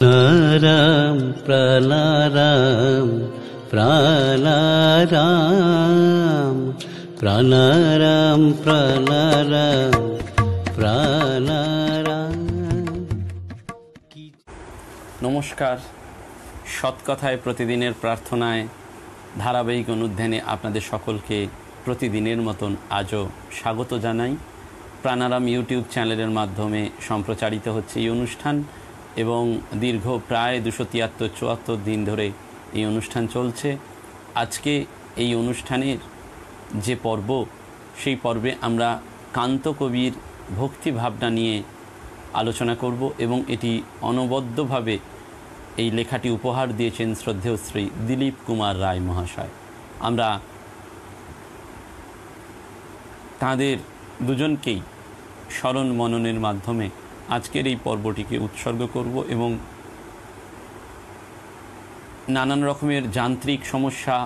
प्राणाराम प्राणाराम प्राणाराम प्राणाराम प्राणाराम प्राणाराम। নমস্কার। সৎকথায় প্রতিদিনের প্রার্থনায় ধারাবাহিক অনুধ্যানে আপনাদের সকলকে প্রতিদিনের মতন আজও স্বাগত জানাই। প্রাণারাম ইউটিউব চ্যানেলের মাধ্যমে সম্প্রচারিত হচ্ছে এই অনুষ্ঠান এবং দীর্ঘ প্রায় 273-74 দিন ধরে এই অনুষ্ঠান চলছে। আজকে এই অনুষ্ঠানের যে পর্ব, সেই পর্বে আমরা কান্ত কবির ভক্তি ভাবনা নিয়ে আলোচনা করব এবং এটি অনবদ্যভাবে এই লেখাটি উপহার দিয়েছেন শ্রদ্ধেয় শ্রী দিলীপ কুমার রায় মহাশয়। আমরা তাঁদের দুজনকেই স্মরণ মননের মাধ্যমে আজকের এই পর্বটিকে উৎসর্গ করব এবং নানান রকমের যান্ত্রিক সমস্যা,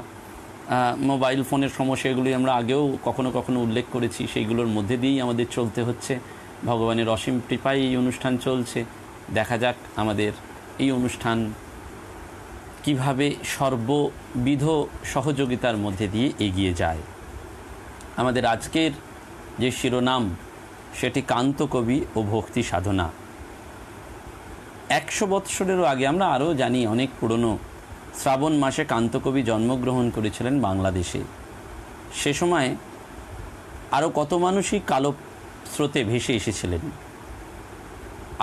মোবাইল ফোনের সমস্যা, এগুলি আমরা আগেও কখনো কখনো উল্লেখ করেছি। সেইগুলোর মধ্যে দিয়েই আমাদের চলতে হচ্ছে। ভগবানের অসীম কৃপায় এই অনুষ্ঠান চলছে। দেখা যাক আমাদের এই অনুষ্ঠান কিভাবে সর্ববিধ সহযোগিতার মধ্যে দিয়ে এগিয়ে যায়। আমাদের আজকের যে শিরোনাম, সেটি কান্ত কবি ও ভক্তি সাধনা। 100 বৎসরেরও আগে, আমরা আরও জানি অনেক পুরনো, শ্রাবণ মাসে কান্তকবি জন্মগ্রহণ করেছিলেন বাংলাদেশে। সে সময় আরও কত মানুষই কালো স্রোতে ভেসে এসেছিলেন,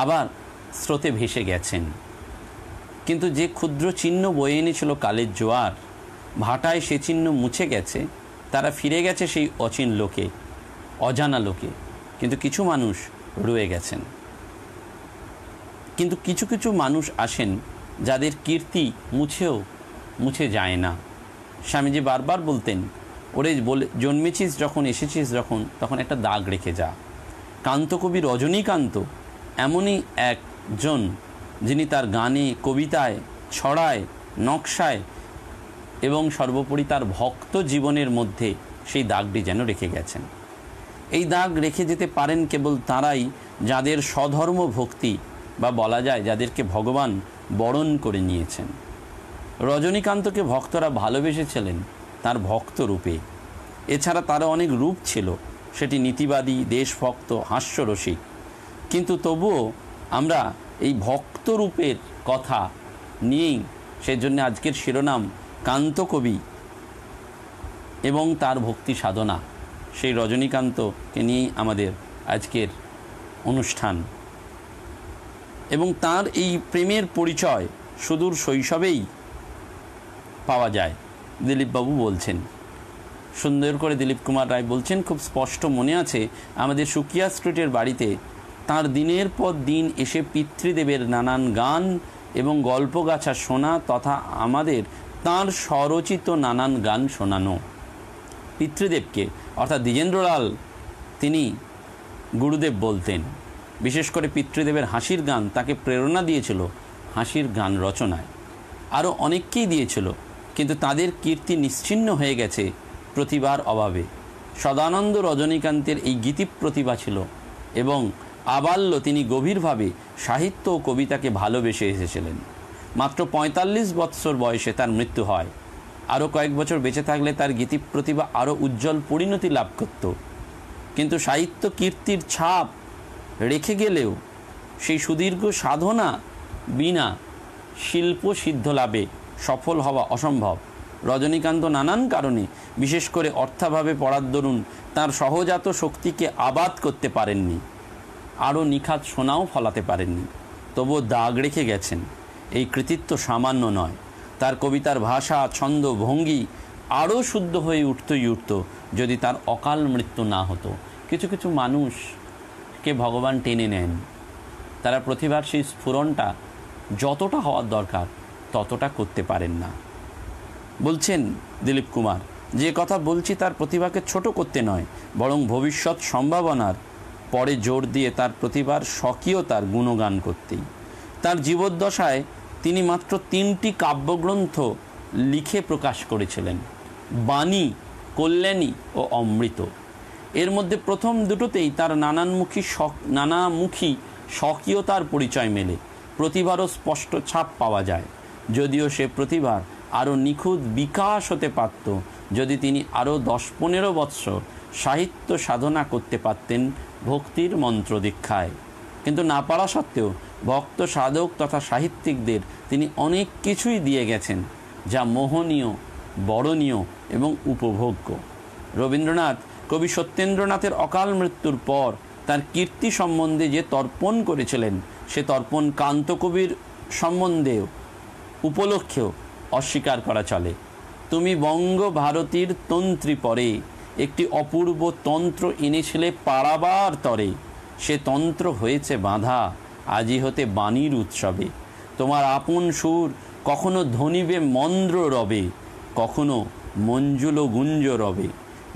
আবার স্রোতে ভেসে গেছেন। কিন্তু যে ক্ষুদ্র চিহ্ন বয়ে এনেছিল কালের জোয়ার, ভাটায় সে চিহ্ন মুছে গেছে। তারা ফিরে গেছে সেই অচিন লোকে, অজানা লোকে। কিন্তু কিছু মানুষ রয়ে গেছেন। কিন্তু কিছু কিছু মানুষ আসেন যাদের কীর্তি মুছে যায় না। স্বামীজি বারবার বলতেন, ওরে জন্মেছিস যখন, এসেছিস যখন, তখন একটা দাগ রেখে যা। কান্তকবি রজনীকান্ত এমনই একজন, যিনি তার গানে, কবিতায়, ছড়ায়, নকশায় এবং সর্বোপরি তার ভক্ত জীবনের মধ্যে সেই দাগটি যেন রেখে গেছেন। এই দাগ রেখে যেতে পারেন কেবল তাঁরাই যাদের স্বধর্ম ভক্তি, বা বলা যায় যাদেরকে ভগবান বরণ করে নিয়েছেন। রজনীকান্তকে ভক্তরা ভালোবেসেছিলেন তার ভক্ত রূপে। এছাড়া তারও অনেক রূপ ছিল, সেটি নীতিবাদী, দেশভক্ত, হাস্যরসিক। কিন্তু তবুও আমরা এই ভক্ত রূপের কথা নিয়েই, সেজন্য আজকের শিরোনাম কান্তকবি এবং তার ভক্তি সাধনা। সেই রজনীকান্তকে নিয়েই আমাদের আজকের অনুষ্ঠান। এবং তার এই প্রেমের পরিচয় সুদূর শৈশবেই পাওয়া যায়। দিলীপবাবু বলছেন, সুন্দর করে দিলীপ কুমার রায় বলছেন, খুব স্পষ্ট মনে আছে, আমাদের সুকিয়া স্ট্রিটের বাড়িতে তার দিনের পর দিন এসে পিতৃদেবের নানান গান এবং গল্পগাছা শোনা তথা আমাদের তাঁর স্বরচিত নানান গান শোনানো। পিতৃদেবকে অর্থাৎ দ্বিজেন্দ্রলাল তিনি গুরুদেব বলতেন। বিশেষ করে পিতৃদেবের হাসির গান তাকে প্রেরণা দিয়েছিল হাসির গান রচনায়। আরও অনেককেই দিয়েছিল, কিন্তু তাদের কীর্তি নিশ্চিহ্ন হয়ে গেছে প্রতিভার অভাবে। সদানন্দ রজনীকান্তের এই গীতি প্রতিভা ছিল এবং আবাল্য তিনি গভীরভাবে সাহিত্য ও কবিতাকে ভালোবেসে এসেছিলেন। মাত্র 45 বৎসর বয়সে তার মৃত্যু হয়। আরও কয়েক বছর বেঁচে থাকলে তার গীতি প্রতিভা আরও উজ্জ্বল পরিণতি লাভ করত। কিন্তু সাহিত্য কীর্তির ছাপ রেখে গেলেও সেই সুদীর্ঘ সাধনা বিনা শিল্প সিদ্ধ লাভে সফল হওয়া অসম্ভব। রজনীকান্ত নানান কারণে, বিশেষ করে অর্থাভাবে পড়ার দরুন, তার সহজাত শক্তিকে আবাদ করতে পারেননি, আরও নিখাত সোনাও ফলাতে পারেননি। তবুও দাগ রেখে গেছেন। এই কৃতিত্ব সামান্য নয়। তার কবিতার ভাষা, ছন্দ, ভঙ্গি আরও শুদ্ধ হয়ে উঠত যদি তার অকাল মৃত্যু না হতো। কিছু কিছু মানুষকে ভগবান টেনে নেন, তারা প্রতিভার সেই স্ফুরণটা যতটা হওয়ার দরকার ততটা করতে পারেন না। বলছেন দিলীপ কুমার, যে কথা বলছি তার প্রতিভাকে ছোট করতে নয়, বরং ভবিষ্যৎ সম্ভাবনার পরে জোর দিয়ে তার প্রতিভার স্বকীয়তার গুণগান করতেই। তার জীবদ্দশায় তিনি মাত্র 3টি কাব্যগ্রন্থ লিখে প্রকাশ করেছিলেন, বাণী, কল্যাণী ও অমৃত। এর মধ্যে প্রথম দুটোতেই তার নানামুখী স্বকীয়তার পরিচয় মেলে। প্রতিভারও স্পষ্ট ছাপ পাওয়া যায়, যদিও সে প্রতিভার আরও নিখুঁত বিকাশ হতে পারত যদি তিনি আরও 10-15 বৎসর সাহিত্য সাধনা করতে পারতেন ভক্তির মন্ত্র দীক্ষায়। কিন্তু না পারা সত্ত্বেও ভক্ত সাধক তথা সাহিত্যিকদের তিনি অনেক কিছুই দিয়ে গেছেন, যা মোহনীয়, বরণীয় এবং উপভোগ্য। রবীন্দ্রনাথ কবি সত্যেন্দ্রনাথের অকাল মৃত্যুর পর তার কীর্তি সম্বন্ধে যে তর্পণ করেছিলেন, সে তর্পণ কান্তকবির সম্বন্ধেও উপলক্ষেও অস্বীকার করা চলে। তুমি বঙ্গভারতীর তন্ত্রী পরে একটি অপূর্ব তন্ত্র এনেছিলে পাড়াবার তরে, সে তন্ত্র হয়েছে বাঁধা আজি হতে বাণীর উৎসবে। তোমার আপন সুর কখনো ধ্বনিবে মন্দ্র রবে, কখনো মঞ্জুল গুঞ্জ রবে।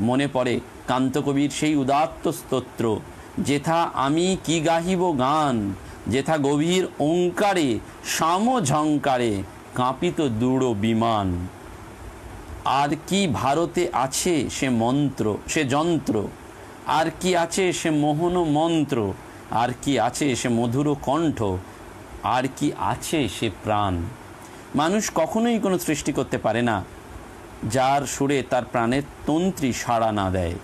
মনে পড়ে কান্তকবির সেই উদাত্ত স্তোত্র, যেথা আমি কি গাহিব গান, যেথা গভীর ওঙ্কারে সাম ঝঙ্কারে কাঁপিত দূঢ় বিমান। আর কি ভারতে আছে সে মন্ত্র, সে যন্ত্র, আর কি আছে সে মোহন মন্ত্র, আর কি আছে সে মধুর কণ্ঠ, আর কি আছে সে প্রাণ। মানুষ কখনোই কোনো সৃষ্টি করতে পারে না যার সুরে তার প্রাণের তন্ত্রী সাড়া না দেয়।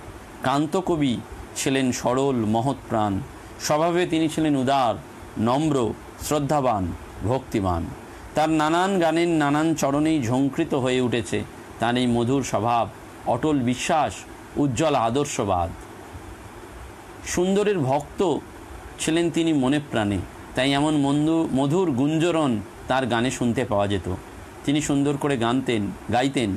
কান্তকবি ছিলেন সরল মহৎ প্রাণ, স্বভাবে তিনি ছিলেন উদার, নম্র, শ্রদ্ধাবান, ভক্তিমান। তার নানান গানের নানান চরণেই ঝঙ্কৃত হয়ে উঠেছে তার এই মধুর স্বভাব, অটল বিশ্বাস, উজ্জ্বল আদর্শবাদ। সুন্দরের ভক্ত ছিলেন তিনি মনে প্রাণে, তাই এমন মধুর গুঞ্জরণ তার গানে শুনতে পাওয়া যেত। তিনি সুন্দর করে গাইতেন,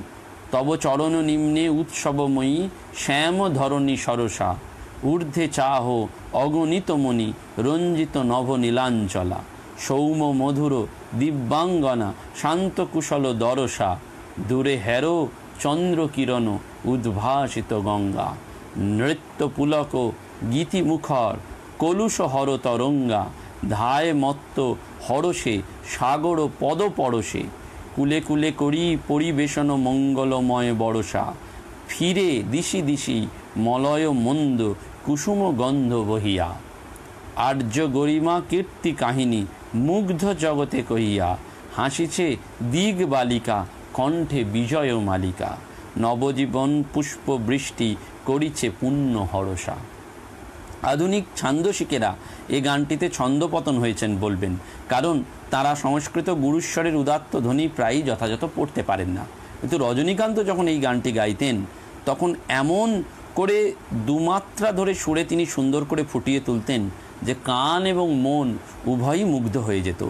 তব চরণ নিম্নে উৎসবময়ী শ্যাম ধরণী সরসা, ঊর্ধ্বে চাহ অগণিত মণি রঞ্জিত নভ নীলাঞ্চলা, সৌম মধুর দিব্যাঙ্গনা শান্ত কুশল দরসা, দূরে হেরো চন্দ্রকিরণ উদ্ভাসিত গঙ্গা, নৃত্য পুলক গীতিমুখর কলুষ হর তরঙ্গা, ধায় মত্ত হরসে সাগর পদ পরশে, কুলে কুলে করি পরিবেশন মঙ্গলময় বরসা, ফিরে দিশি দিশি মলয় মন্দ কুসুম গন্ধ বহিয়া, আর্য গরিমা কীর্তি কাহিনী মুগ্ধ জগতে কহিয়া, হাসিছে দিগ বালিকা কণ্ঠে বিজয় মালিকা, নবজীবন পুষ্প বৃষ্টি করিছে পুণ্য হরসা। আধুনিক ছান্দসিকেরা এই গানটিতে ছন্দপতন হয়েছেন বলবেন, কারণ তারা সংস্কৃত গুরুস্বরের উদাত্ত ধ্বনি প্রায়ই যথাযথ পড়তে পারেন না। কিন্তু রজনীকান্ত যখন এই গানটি গাইতেন তখন এমন করে দুমাত্রা ধরে সুরে তিনি সুন্দর করে ফুটিয়ে তুলতেন যে কান এবং মন উভয়ই মুগ্ধ হয়ে যেত।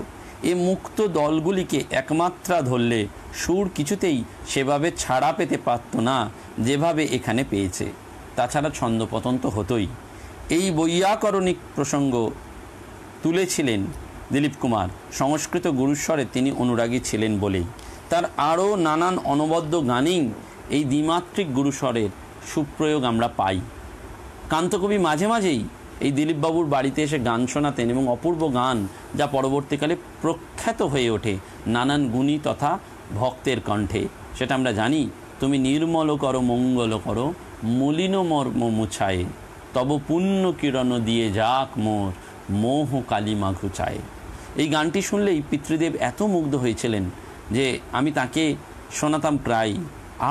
এ মুক্ত দলগুলিকে একমাত্রা ধরলে সুর কিছুতেই সেভাবে ছাড়া পেতে পারত না যেভাবে এখানে পেয়েছে। তাছাড়া ছন্দপতন তো হতোই। এই বৈয়াকরণিক প্রসঙ্গ তুলেছিলেন দিলীপ কুমার সংস্কৃত গুরুস্বরে তিনি অনুরাগী ছিলেন বলেই। তার আরও নানান অনবদ্য গানেই এই দ্বিমাত্রিক গুরুস্বরের সুপ্রয়োগ আমরা পাই। কান্তকবি মাঝে মাঝেই এই দিলীপবাবুর বাড়িতে এসে গান শোনাতেন এবং অপূর্ব গান যা পরবর্তীকালে প্রখ্যাত হয়ে ওঠে নানান গুণী তথা ভক্তের কণ্ঠে। সেটা আমরা জানি, তুমি নির্মল করো মঙ্গল করো মলিন মর্ম মুছায়ে, তব পুণ্য কিরণ দিয়ে যাক মোর মোহ কালিমা ঘুচায়। এই গানটি শুনলেই পিতৃদেব এত মুগ্ধ হয়েছিলেন যে আমি তাকে শোনাতাম প্রায়,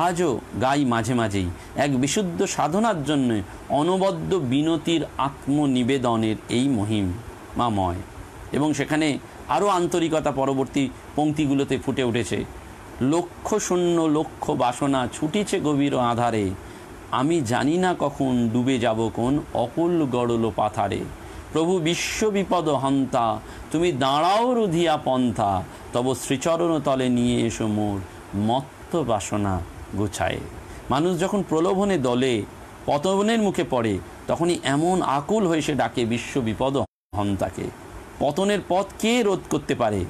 আজও গাই মাঝে মাঝেই। এক বিশুদ্ধ সাধনার জন্য অনবদ্য বিনতির আত্মনিবেদনের এই মহিমাময়, এবং সেখানে আরও আন্তরিকতা পরবর্তী পংক্তিগুলোতে ফুটে উঠেছে। লক্ষ শূন্য লক্ষ বাসনা ছুটিছে গভীর আধারে, আমি জানি না কখন ডুবে যাব কোন অকুল গড়ল পাথারে, প্রভু বিশ্ব বিপদ হন্তা তুমি দাঁড়াও রুধিয়া পন্থা, তব শ্রীচরণ তলে নিয়ে এসো মোর মত্ত বাসনা গুছায়। মানুষ যখন প্রলোভনে দলে পতনের মুখে পড়ে তখনই এমন আকুল হয়ে সে ডাকে বিশ্ব বিপদ হন্তাকে। পতনের পথ কে রোধ করতে পারে?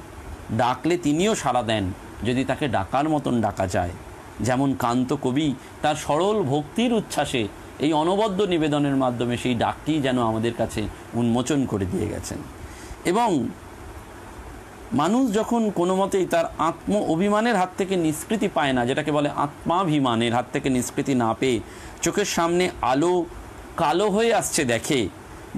ডাকলে তিনিও সাড়া দেন যদি তাকে ডাকার মতন ডাকা যায়। যেমন কান্ত কবি তার সরল ভক্তির উচ্ছ্বাসে এই অনবদ্য নিবেদনের মাধ্যমে সেই ডাকটি যেন আমাদের কাছে উন্মোচন করে দিয়ে গেছেন। এবং মানুষ যখন কোনো মতেই তার আত্ম অভিমানের হাত থেকে নিষ্কৃতি পায় না, যেটাকে বলে আত্মাভিমানের হাত থেকে নিষ্কৃতি না পেয়ে চোখের সামনে আলো কালো হয়ে আসছে দেখে,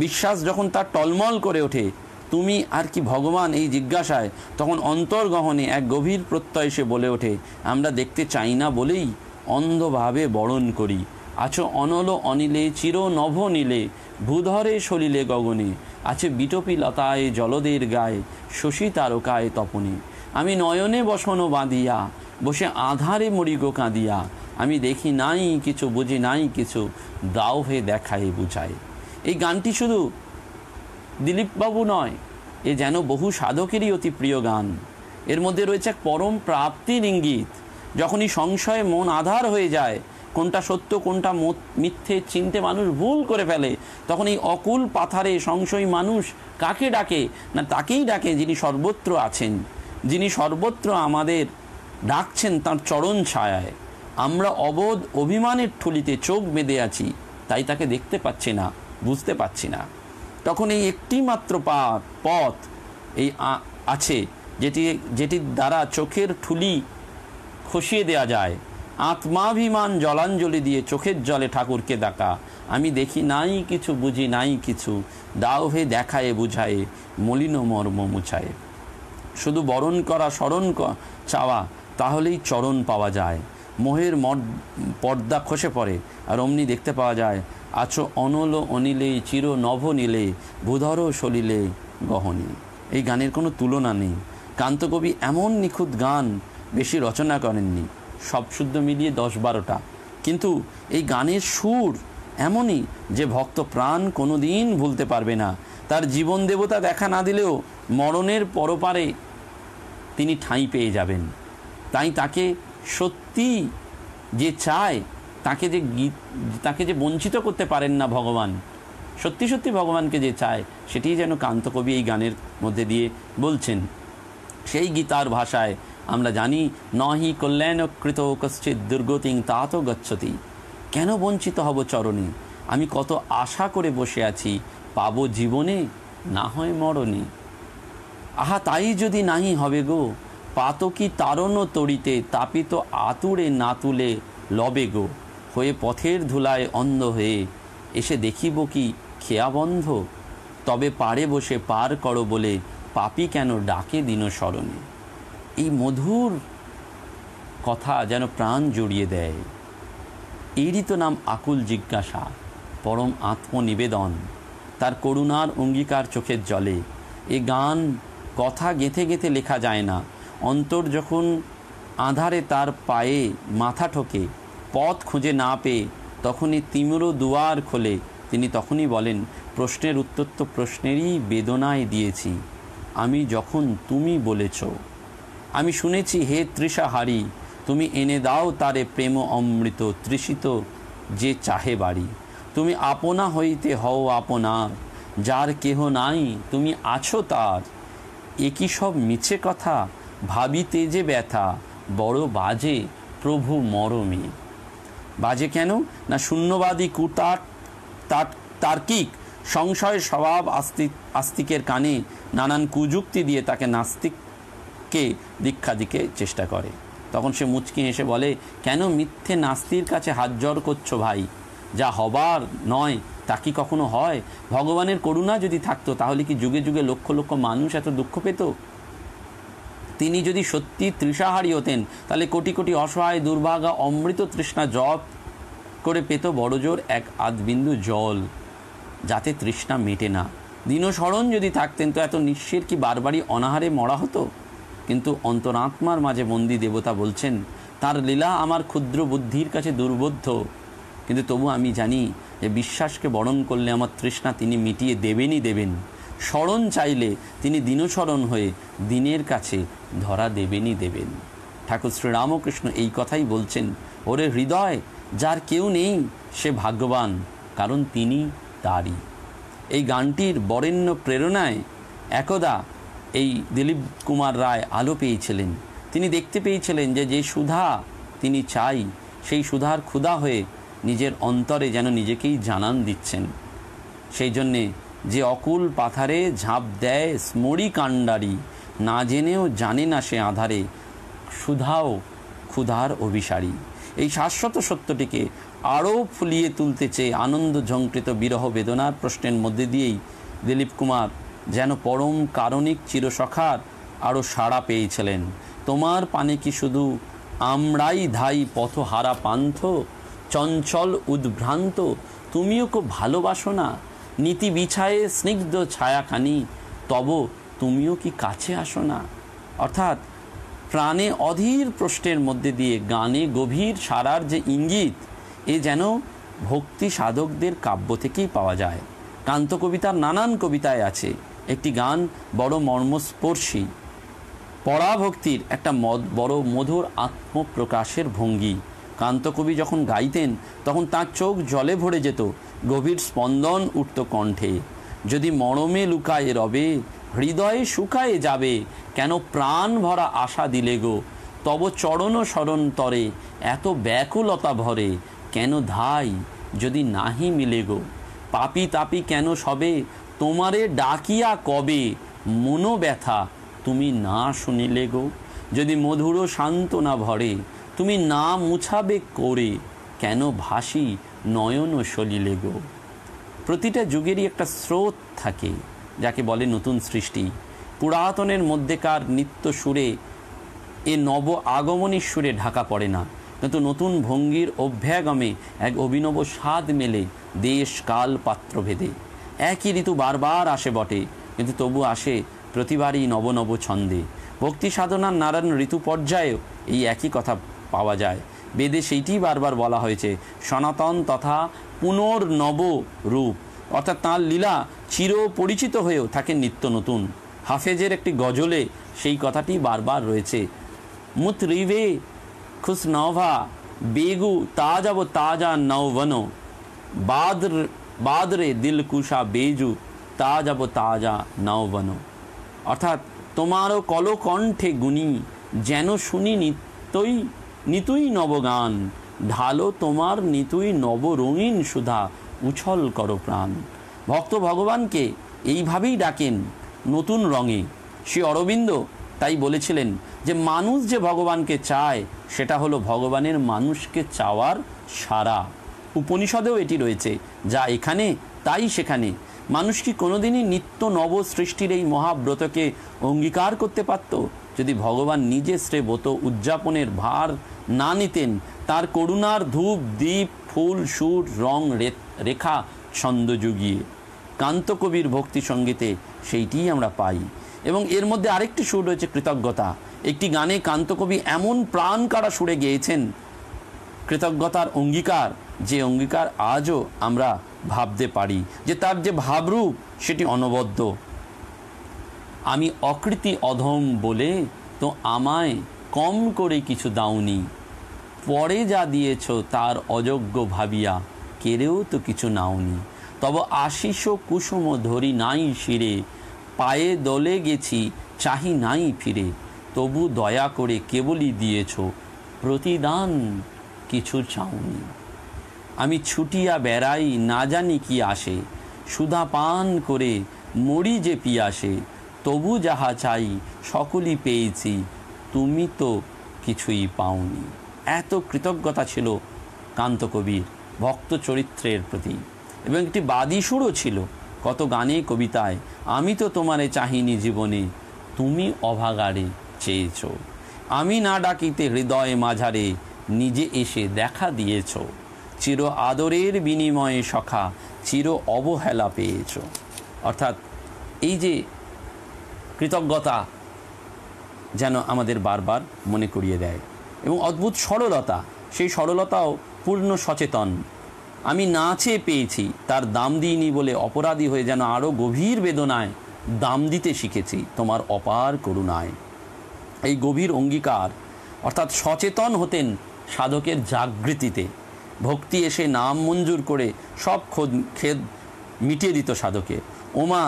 বিশ্বাস যখন তার টলমল করে ওঠে, তুমি আর কি ভগবান, এই জিজ্ঞাসায় তখন অন্তর্গহনে এক গভীর প্রত্যয় সে বলে ওঠে, আমরা দেখতে চাই না বলেই অন্ধভাবে বরণ করি। আছো অনল অনিলে চির নভ নীলে, ভূধরে সলিলে গগনে, আছে বিটপি লতায় জলদের গায়ে, শশী তারকায় তপনে। আমি নয়নে বসন বাঁধিয়া, বসে আধারে মরিগো কাঁদিয়া, আমি দেখি নাই কিছু, বুঝি নাই কিছু, দাও হে দেখায় বুঝায়। এই গানটি শুধু দিলীপবাবু নয়, এ যেন বহু সাধকেরই অতি প্রিয় গান। এর মধ্যে রয়েছে এক পরম প্রাপ্তির ইঙ্গিত। যখনই সংশয়ে মন আধার হয়ে যায়, কোনটা সত্য কোনটা মিথ্যে চিনতে মানুষ ভুল করে ফেলে, তখন এই অকুল পাথারে সংশয়ী মানুষ কাকে ডাকে না, তাকেই ডাকে যিনি সর্বত্র আছেন, যিনি সর্বত্র আমাদের ডাকছেন তার চরণ ছায়ায়। আমরা অবোধ অভিমানের ঠুলিতে চোখ বেঁধে আছি, তাই তাকে দেখতে পাচ্ছি না, বুঝতে পাচ্ছি না। তখন এই একটি মাত্র পথ এই আছে যেটির দ্বারা চোখের ঠুলি খসিয়ে দেওয়া যায়। আত্মাভিমান জলাঞ্জলি দিয়ে চোখের জলে ঠাকুরকে ডাকা, আমি দেখি নাই কিছু, বুঝি নাই কিছু, দাও হে দেখায়ে বুঝায়ে, মলিন মর্ম মুছায়ে। শুধু বরণ করা, স্মরণ চাওয়া, তাহলেই চরণ পাওয়া যায়। মোহের পর্দা খসে পড়ে, আর অমনি দেখতে পাওয়া যায়, আছো অনল অনিলে চির নভ নীলে, ভূধর সলিলে গহনে। এই গানের কোনো তুলনা নেই। কান্তকবি এমন নিখুঁত গান বেশি রচনা করেননি, সব শুদ্ধ মিলিয়ে 10-12টা, কিন্তু এই গানের সুর এমনই যে ভক্ত প্রাণ কোনো দিন ভুলতে পারবে না। তার জীবন দেবতা দেখা না দিলেও মরণের পরপারে তিনি ঠাঁই পেয়ে যাবেন। তাই তাকে সত্যি যে চায়, তাকে যে বঞ্চিত করতে পারেন না ভগবান, সত্যি সত্যি ভগবানকে যে চায়, সেটি যেন কান্তকবি এই গানের মধ্যে দিয়ে বলছেন। সেই গীতার ভাষায় আমরা জানি, নহি কল্যাণকৃত কশ্চিৎ দুর্গতিং তাতো গচ্ছতি। কেন বঞ্চিত হব চরণে, আমি কত আশা করে বসে আছি, পাবো জীবনে না হয় মরণে। আহা তাই যদি নাহি হবে গো, পাতকি তারণ তরিতে, তাপিত আতুরে না তুলে লবে গো, হয়ে পথের ধুলায় অন্ধ হয়ে, এসে দেখিব কি খেয়া বন্ধ, তবে পারে বসে পার করো বলে, পাপি কেন ডাকে দিন স্মরণে। এই মধুর কথা যেন প্রাণ জড়িয়ে দেয়। এরই তো নাম আকুল জিজ্ঞাসা, পরম আত্মনিবেদন, তার করুণার অঙ্গীকার চোখের জলে। এ গান কথা গেঁথে গেঁথে লেখা যায় না। অন্তর যখন আঁধারে তার পায়ে মাথা ঠোকে, পথ খুঁজে না পেয়ে তখনই তিমির দুয়ার খোলে, তিনি তখনই বলেন, প্রশ্নের উত্তর তো প্রশ্নেরই বেদনায় দিয়েছি, আমি যখন তুমি বলেছ। আমি শুনেছি হে তৃষাহারি, তুমি এনে দাও তারে প্রেম অমৃত, তৃষিত যে চাহে বাড়ি। তুমি আপনা হইতে হও আপনার, যার কেহ নাই তুমি আছো তার। একই সব মিছে কথা, ভাবিতে যে ব্যথা, বড় বাজে প্রভু মরমে। বাজে কেন না, শূন্যবাদী তার্কিক সংশয় স্বভাব আস্তিকের কানে নানান কুযুক্তি দিয়ে তাকে নাস্তিককে দীক্ষা দিতে চেষ্টা করে। তখন সে মুচকি হেসে বলে, কেন মিথ্যে নাস্তির কাছে হাত জড় করছো ভাই, যা হবার নয় তা কি কখনো হয়? ভগবানের করুণা যদি থাকতো, তাহলে কি যুগে যুগে লক্ষ লক্ষ মানুষ এত দুঃখ পেত? তিনি যদি সত্যি তৃষাহারী হতেন, তাহলে কোটি কোটি অসহায় দুর্ভাগা অমৃত তৃষ্ণা জপ করে পেত বড়জোর এক আধবিন্দু জল, যাতে তৃষ্ণা মেটে না। দীনশরণ যদি থাকতেন, তো এত নিঃস্বের কি বারবারই অনাহারে মরা হতো? কিন্তু অন্তরাত্মার মাঝে বন্দী দেবতা বলছেন, তার লীলা আমার ক্ষুদ্র বুদ্ধির কাছে দুর্বোধ্য, কিন্তু তবু আমি জানি যে বিশ্বাসকে বরণ করলে আমার তৃষ্ণা তিনি মিটিয়ে দেবেনই দেবেন। শরণ চাইলে তিনি দীনশরণ হয়ে দিনের কাছে ধরা দেবেনই দেবেন। ঠাকুর শ্রীরামকৃষ্ণ এই কথাই বলছেন, ওরে হৃদয়, যার কেউ নেই সে ভাগ্যবান, কারণ তিনি তারই। এই গানটির বরেণ্য প্রেরণায় একদা এই দিলীপ কুমার রায় আলো পেয়েছিলেন। তিনি দেখতে পেয়েছিলেন যে সুধা তিনি চাই, সেই সুধার ক্ষুধা হয়ে নিজের অন্তরে যেন নিজেকেই জানান দিচ্ছেন। সেই জন্যে যে অকুল পাথারে ঝাঁপ দেয় স্মরি কাণ্ডারি, না জেনেও জানে না সে আধারে, সুধাও ক্ষুধার অভিসারী। এই শাশ্বত সত্যটিকে আরও ফুলিয়ে তুলতে চেয়ে আনন্দ ঝঙ্কৃত বিরহ বেদনার প্রশ্নের মধ্যে দিয়েই দিলীপ কুমার যেন পরম কারণিক চিরসখার আরও সাড়া পেয়েছিলেন। তোমার পানে কি শুধু আমরাই ধাই পথহারা পান্থ, চঞ্চল উদ্ভ্রান্ত, তুমিও কো ভালোবাসো না, নীতি বিছায়ে স্নিগ্ধ ছায়াখানি, তব তুমিও কি কাছে আসো না। অর্থাৎ প্রাণে অধীর প্রশ্নের মধ্যে দিয়ে গানে গভীর সারার যে ইঙ্গিত, এ যেন ভক্তি সাধকদের কাব্য থেকেই পাওয়া যায়। কান্ত কবিতার নানান কবিতায় আছে। একটি গান বড় মর্মস্পর্শী, পরাভক্তির একটা বড় মধুর আত্মপ্রকাশের ভঙ্গি। কান্তকবি যখন গাইতেন তখন তার চোখ জলে ভরে যেত, গভীর স্পন্দন উঠত কণ্ঠে। যদি মরমে লুকায়ে রবে, হৃদয়ে শুকায়ে যাবে, কেন প্রাণ ভরা আশা দিলে গো, তব চরণ শরণ তরে এত ব্যাকুলতা ভরে, কেন ধাই যদি নাহি মিলে গো, পাপি তাপি কেন সবে, তোমারে ডাকিয়া কবে, মনো ব্যথা তুমি না শুনিলে গো, যদি মধুর সান্ত্বনা ভরে, তুমি না মুছাবে করে, কেন ভাসি নয়ন সলিলে গো। প্রতিটা যুগেরই একটা স্রোত থাকে, যাকে বলে নতুন সৃষ্টি। পুরাতনের মধ্যেকার নিত্য সুরে, এ নব আগমনীর সুরে ঢাকা পড়ে না, কিন্তু নতুন ভঙ্গির অভ্যাগমে এক অভিনব স্বাদ মেলে দেশ কাল পাত্রভেদে। একই ঋতু বারবার আসে বটে, কিন্তু তবু আসে প্রতিবারই নব নব ছন্দে। ভক্তি সাধনার নানান ঋতু পর্যায়েও এই একই কথা পাওয়া যায়। বেদে সেইটি বারবার বলা হয়েছে, সনাতন তথা পুনর্নব রূপ, অর্থাৎ তাঁর লীলা চির পরিচিত হয়েও থাকে নিত্য নতুন। হাফেজের একটি গজলে সেই কথাটি বারবার রয়েছে, মুত রিভে খুশনভা বেগু তাজাব তাজা নৌবন, বাদরে দিল কুশা বেজু তাজাব তাজা নৌবন। অর্থাৎ তোমারও কলকণ্ঠে গুণী, যেন শুনি নিতুই নবগান, ঢালো তোমার নিতুই নব রঙিন সুধা, উছল করো প্রাণ। ভক্ত ভগবানকে এইভাবেই ডাকেন, নতুন রঙে। শ্রী অরবিন্দ তাই বলেছিলেন যে মানুষ যে ভগবানকে চায়, সেটা হলো ভগবানের মানুষকে চাওয়ার সারা। উপনিষদেও এটি রয়েছে, যা এখানে তাই সেখানে। মানুষ কি কোনোদিনই নিত্য নব সৃষ্টির এই মহাব্রতকে অঙ্গীকার করতে পারত যদি ভগবান নিজে শ্রেব্রত উদযাপনের ভার না নিতেন? তার করুণার ধূপ দীপ ফুল সুর রং রেখা ছন্দ জুগিয়ে। কান্তকবির ভক্তি সঙ্গীতে সেইটিই আমরা পাই। এবং এর মধ্যে আরেকটি সুর রয়েছে কৃতজ্ঞতা। একটি গানে কান্তকবি এমন প্রাণ কাড়া সুরে গেয়েছেন কৃতজ্ঞতার অঙ্গীকার, যে অঙ্গীকার আজও আমরা ভাবতে পারি, যে তার যে ভাবরূপ সেটি অনবদ্য। আমি অকৃতি অধম বলে তো আমায় কম করে কিছু দাওনি, পরে যা দিয়েছ তার অযোগ্য ভাবিয়া কেড়েও তো কিছু নাওনি। তব আশিস কুসুম ধরি নাই শিরে, পায়ে দলে গেছি চাহি নাই ফিরে, তবু দয়া করে কেবলই দিয়েছ, প্রতিদান কিছু চাওনি। আমি ছুটিয়া বেড়াই না জানি কি আসে, সুধা পান করে মরি যে পিয়াসে, তবু যাহা চাই সকলই পেয়েছি, তুমি তো কিছুই পাওনি। এত কৃতজ্ঞতা ছিল কান্তকবির ভক্ত চরিত্রের প্রতি। এবং একটি বাদী সুরও ছিল কত গানে কবিতায়, আমি তো তোমারে চাহিনি জীবনে, তুমি অভাগারে চেয়েছ, আমি না ডাকিতে হৃদয় মাঝারে নিজে এসে দেখা দিয়েছ, চির আদরের বিনিময়ে সখা চির অবহেলা পেয়েছ। অর্থাৎ এই যে কৃতজ্ঞতা যেন আমাদের বারবার মনে করিয়ে দেয়। এবং অদ্ভুত সরলতা, সেই সরলতাও পূর্ণ সচেতন। আমি না চেয়ে পেয়েছি, তার দাম দিইনি বলে অপরাধী হয়ে যেন আরও গভীর বেদনায় দাম দিতে শিখেছি তোমার অপার করুণায়। এই গভীর অঙ্গীকার অর্থাৎ সচেতন হতেন সাধকের জাগৃতিতে। ভক্তি এসে নাম মঞ্জুর করে সব খেদ মিটিয়ে দিত সাধকে। ওমা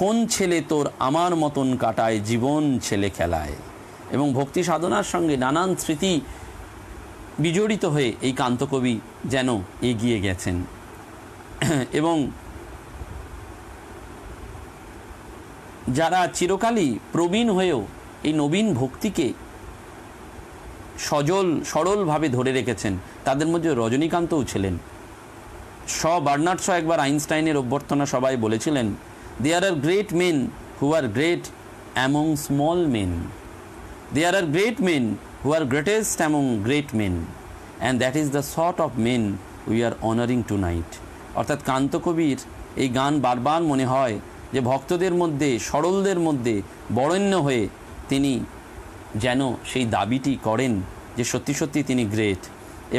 কোন ছেলে তোর আমার মতন কাটায় জীবন ছেলে খেলায়। এবং ভক্তি সাধনার সঙ্গে নানান স্মৃতি বিজড়িত হয়ে এই কান্তকবি যেন এগিয়ে গেছেন। এবং যারা চিরকালই প্রবীণ হয়েও এই নবীন ভক্তিকে সরলভাবে ধরে রেখেছেন, তাদের মধ্যে রজনীকান্তও ছিলেন। বার্নার্ড শ একবার আইনস্টাইনের অভ্যর্থনা সবাই বলেছিলেন There are great men who are great among small men. There are great men who are greatest among great men. And that is the sort of men we are honoring tonight. অর্থাৎ কান্তকবির এই গান বারবার মনে হয় যে ভক্তদের মধ্যে, সরলদের মধ্যে বরেণ্য হয়ে তিনি যেন সেই দাবিটি করেন যে সত্যি সত্যি তিনি গ্রেট।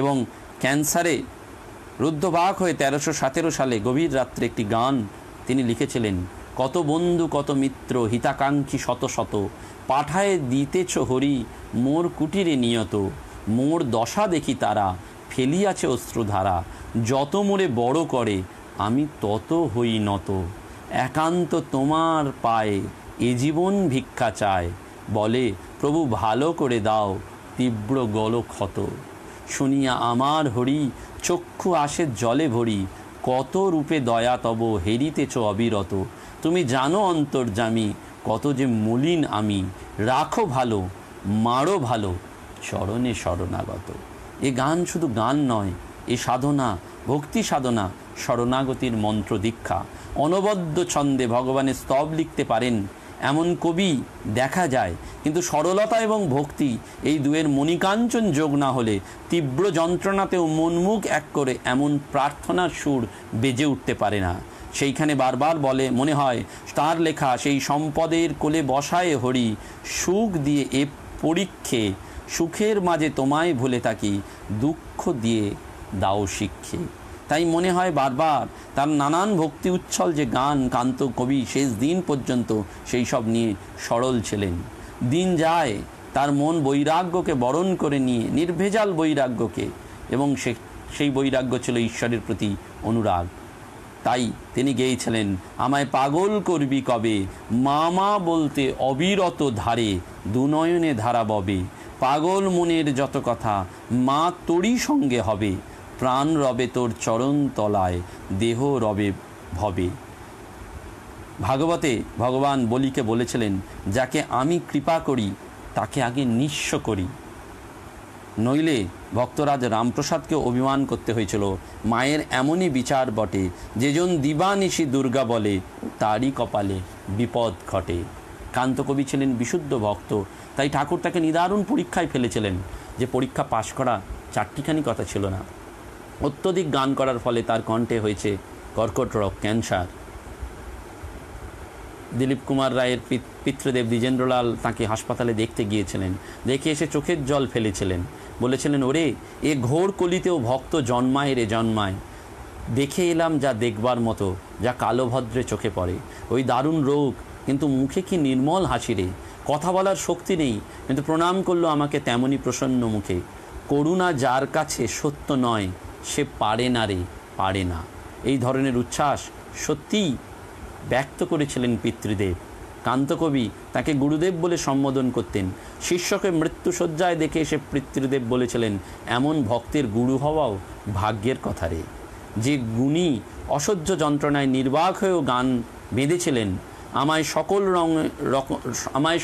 এবং ক্যান্সারে রুদ্ধবাক হয়ে 1317 সালে গভীর রাত্রে একটি গান তিনি লিখেছিলেন, কত বন্ধু কত মিত্র হিতাকাঙ্ক্ষী শত শত, পাঠায় দিতেছ হরি মোর কুটিরে নিয়ত, মোর দশা দেখি তারা ফেলিয়াছে অশ্রুধারা, যত মোরে বড় করে আমি তত হই নত, একান্ত তোমার পায়ে এ জীবন ভিক্ষা চায়, বলে প্রভু ভালো করে দাও তীব্র গলক্ষত, শুনিয়া আমার হরি চক্ষু আসে জলে ভরি, কত রূপে দয়া তব হেরিতেছ অবিরত, তুমি জানো অন্তর্যামী কত যে মলিন আমি, রাখো ভালো মারো ভালো চরণে শরণাগত। এ গান শুধু গান নয়, এ সাধনা, ভক্তি সাধনা, শরণাগতির মন্ত্র দীক্ষা। অনবদ্য ছন্দে ভগবানের স্তব লিখতে পারেন এমন কবি দেখা যায়, কিন্তু সরলতা এবং ভক্তি এই দুয়ের মণিকাঞ্চন যোগ না হলে তীব্র যন্ত্রণাতেও মনমুখ এক করে এমন প্রার্থনার সুর বেজে উঠতে পারে না। সেইখানে বারবার বলে মনে হয় তার লেখা, সেই সম্পদের কোলে বসায় হরি, সুখ দিয়ে এ পরীক্ষে, সুখের মাঝে তোমায় ভুলে থাকি, দুঃখ দিয়ে দাও শিক্ষে। তাই মনে হয় বারবার তার নানান ভক্তি উচ্ছল যে গান, কান্ত কবি শেষ দিন পর্যন্ত সেই সব নিয়ে সরল ছিলেন। দিন যায়, তার মন বৈরাগ্যকে বরণ করে নিয়ে, নির্ভেজাল বৈরাগ্যকে, এবং সেই বৈরাগ্য ছিল ঈশ্বরের প্রতি অনুরাগ। তাই তিনি গেয়েছিলেন, আমায় পাগল করবি কবে, মামা বলতে অবিরত ধারে, দুনয়নে ধারা ববে, পাগল মনের যত কথা মা তোরই সঙ্গে হবে, প্রাণ রবে তোর চরণ তলায়, দেহ রবে ভবে। ভাগবতে ভগবান বলিকে বলেছিলেন, যাকে আমি কৃপা করি তাকে আগে নিঃস্ব করি, নইলে ভক্তরাজ রামপ্রসাদকে অভিমান করতে হয়েছিল। মায়ের এমনই বিচার বটে, যেজন দিবানিশি দুর্গা বলে, তারই কপালে বিপদ ঘটে। কান্তকবি ছিলেন বিশুদ্ধ ভক্ত, তাই ঠাকুর তাকে নিদারুণ পরীক্ষায় ফেলেছিলেন, যে পরীক্ষা পাশ করা চারটিখানি কথা ছিল না। অত্যধিক গান করার ফলে তার কণ্ঠে হয়েছে কর্কট রোগ, ক্যান্সার। দিলীপ কুমার রায়ের পিতৃদেব দ্বিজেন্দ্রলাল তাকে হাসপাতালে দেখতে গিয়েছিলেন, দেখে এসে চোখের জল ফেলেছিলেন, বলেছিলেন, ওরে এ ঘোর কলিতেও ভক্ত জন্মায় রে জন্মায়, দেখে এলাম যা দেখবার মতো, যা কালো ভদ্রে চোখে পড়ে, ওই দারুণ রোগ, কিন্তু মুখে কি নির্মল হাসি রে, কথা বলার শক্তি নেই, কিন্তু প্রণাম করলো আমাকে তেমনই প্রসন্ন মুখে, করুণা যার কাছে সত্য নয় সে পারে না রে, পারে না। এই ধরনের উচ্ছ্বাস সত্যিই ব্যক্ত করেছিলেন পিতৃদেব। কান্তকবি তাকে গুরুদেব বলে সম্বোধন করতেন। শিষ্যকে মৃত্যুশয্যায় দেখে এসে পিতৃদেব বলেছিলেন, এমন ভক্তের গুরু হওয়াও ভাগ্যের কথা রে, যে গুণী অসহ্য যন্ত্রণায় নির্বাক হয়েও গান বেঁধেছিলেন, আমায়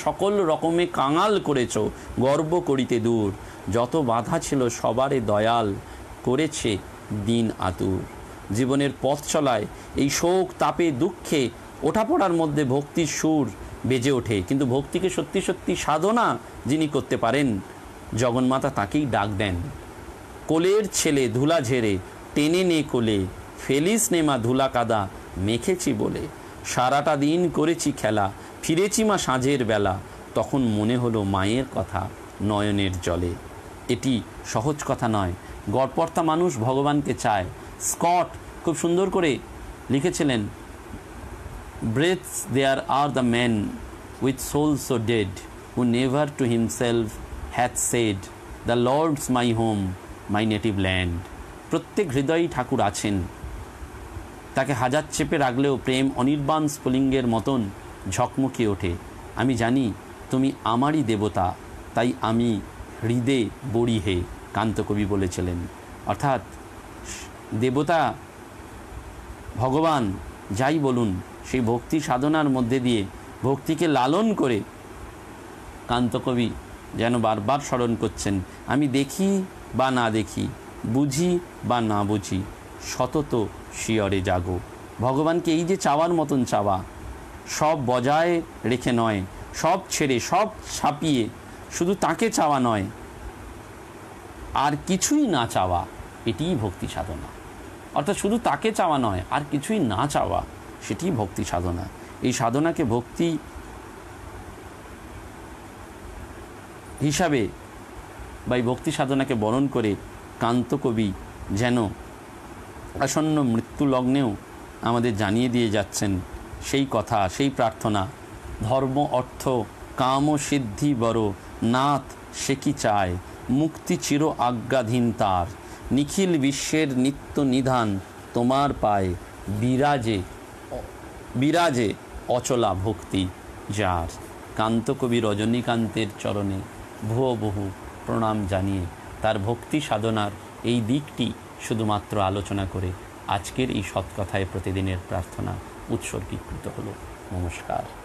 সকল রকমে কাঙাল করেছ, গর্ব করিতে দূর, যত বাধা ছিল সবারে দয়াল করেছে দিন আতুর। জীবনের পথ চলায় এই শোক তাপে দুঃখে ওঠাপড়ার মধ্যে ভক্তির সুর বেজে ওঠে, কিন্তু ভক্তিকে সত্যি সত্যি সাধনা যিনি করতে পারেন, জগন্মাতা তাকেই ডাক দেন, কোলের ছেলে ধুলা ঝেড়ে টেনে নে কোলে, ফেলিস নেমা ধুলা কাদা মেখেছি বলে, সারাটা দিন করেছি খেলা, ফিরেছি মা সাঁঝের বেলা, তখন মনে হলো মায়ের কথা নয়নের জলে। এটি সহজ কথা নয়, গড়পড়তা মানুষ ভগবানকে চায়। স্কট খুব সুন্দর করে লিখেছিলেন, breathes there are the man with soul so dead, who never to himself hath said, the lords my home my native land. প্রত্যেক হৃদয়েই ঠাকুর আছেন, তাকে হাজার চেপে রাখলেও প্রেম অনির্বাণ স্ফুলিঙ্গের মতন ঝকমকিয়ে ওঠে। আমি জানি তুমি আমারই দেবতা, তাই আমি হৃদে বড়ি হে, কান্তকবি বলেছিলেন। অর্থাৎ দেবতা ভগবান যাই বলুন, সেই ভক্তি সাধনার মধ্যে দিয়ে ভক্তিকে লালন করে কান্তকবি যেন বারবার স্মরণ করছেন, আমি দেখি বা না দেখি, বুঝি বা না বুঝি, সতত শিয়রে জাগো। ভগবানকে এই যে চাওয়ার মতন চাওয়া, সব বজায় রেখে নয়, সব ছেড়ে, সব ছাপিয়ে শুধু তাকে চাওয়া নয়, আর কিছুই না চাওয়া, এটিই ভক্তি সাধনা। অর্থাৎ শুধু তাকে চাওয়া নয়, আর কিছুই না চাওয়া, সেটিই ভক্তি সাধনা। এই সাধনাকে ভক্তি হিসাবে বা এই ভক্তি সাধনাকে বরণ করে কান্তকবি যেন আসন্ন মৃত্যু লগ্নেও আমাদের জানিয়ে দিয়ে যাচ্ছেন সেই কথা, সেই প্রার্থনা। ধর্ম অর্থ কাম সিদ্ধি বড়, নাথ সে কি চায়, মুক্তি চির আজ্ঞাধীন তার, নিখিল বিশ্বের নিত্য নিধান তোমার পায়, বিরাজে বিরাজে অচলা ভক্তি যার। কান্তকবি রজনীকান্তের চরণে ভুয়ো বহু প্রণাম জানিয়ে তার ভক্তি সাধনার এই দিকটি শুধুমাত্র আলোচনা করে আজকের এই সৎকথায় প্রতিদিনের প্রার্থনা উৎসর্গীকৃত হলো। নমস্কার।